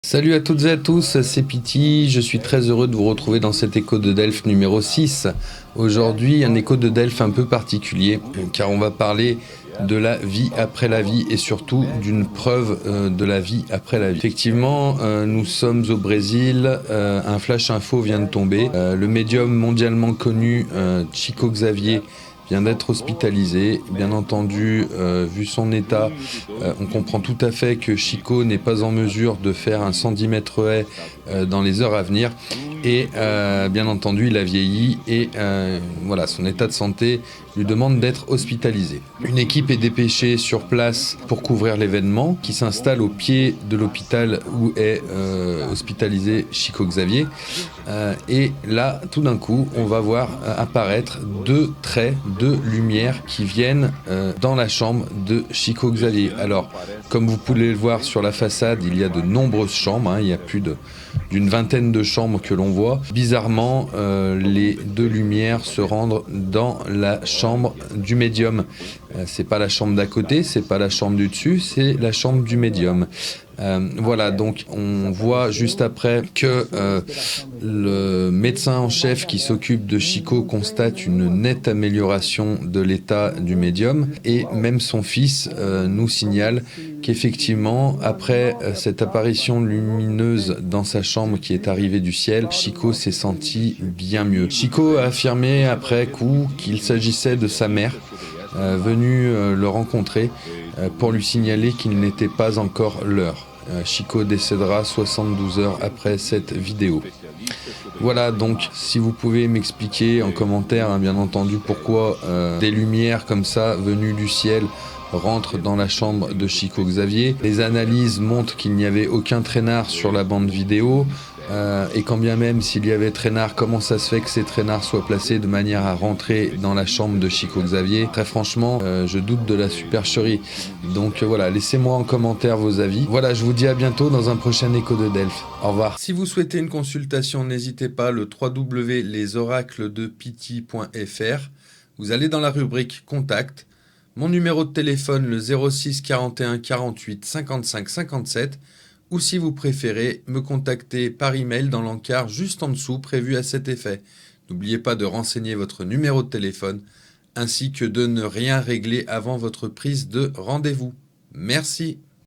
Salut à toutes et à tous, c'est Pity, je suis très heureux de vous retrouver dans cet écho de Delphes numéro 6. Aujourd'hui, un écho de Delphes un peu particulier, car on va parler de la vie après la vie et surtout d'une preuve de la vie après la vie. Effectivement, nous sommes au Brésil, un flash info vient de tomber. Le médium mondialement connu, Chico Xavier, vient d'être hospitalisé. Bien entendu, vu son état, on comprend tout à fait que Chico n'est pas en mesure de faire un 110 mètres haies dans les heures à venir. Et bien entendu, il a vieilli et voilà, son état de santé lui demande d'être hospitalisé. Une équipe est dépêchée sur place pour couvrir l'événement, qui s'installe au pied de l'hôpital où est hospitalisé Chico Xavier. Et là, tout d'un coup, on va voir apparaître deux traits de lumière qui viennent dans la chambre de Chico Xavier. Alors, comme vous pouvez le voir sur la façade, il y a de nombreuses chambres, il y a plus d'une vingtaine de chambres que l'on voit. Bizarrement, les deux lumières se rendent dans la chambre du médium. C'est pas la chambre d'à côté, c'est pas la chambre du dessus, c'est la chambre du médium. Voilà, donc on voit juste après que le médecin en chef qui s'occupe de Chico constate une nette amélioration de l'état du médium et même son fils nous signale qu'effectivement, après cette apparition lumineuse dans sa chambre qui est arrivée du ciel, Chico s'est senti bien mieux. Chico a affirmé après coup qu'il s'agissait de sa mère venue le rencontrer pour lui signaler qu'il n'était pas encore l'heure. Chico décédera 72 heures après cette vidéo. Voilà, donc si vous pouvez m'expliquer en commentaire, bien entendu, pourquoi des lumières comme ça venues du ciel rentrent dans la chambre de Chico Xavier. Les analyses montrent qu'il n'y avait aucun traînard sur la bande vidéo. Et quand bien même s'il y avait traînard, comment ça se fait que ces traînards soient placés de manière à rentrer dans la chambre de Chico Xavier? Très franchement, je doute de la supercherie. Donc voilà, laissez-moi en commentaire vos avis. Voilà, je vous dis à bientôt dans un prochain écho de Delphes. Au revoir. Si vous souhaitez une consultation, n'hésitez pas, le www.lesoracledepity.fr. Vous allez dans la rubrique Contact. Mon numéro de téléphone, le 06 41 48 55 57. Ou si vous préférez, me contacter par email dans l'encart juste en dessous prévu à cet effet. N'oubliez pas de renseigner votre numéro de téléphone ainsi que de ne rien régler avant votre prise de rendez-vous. Merci.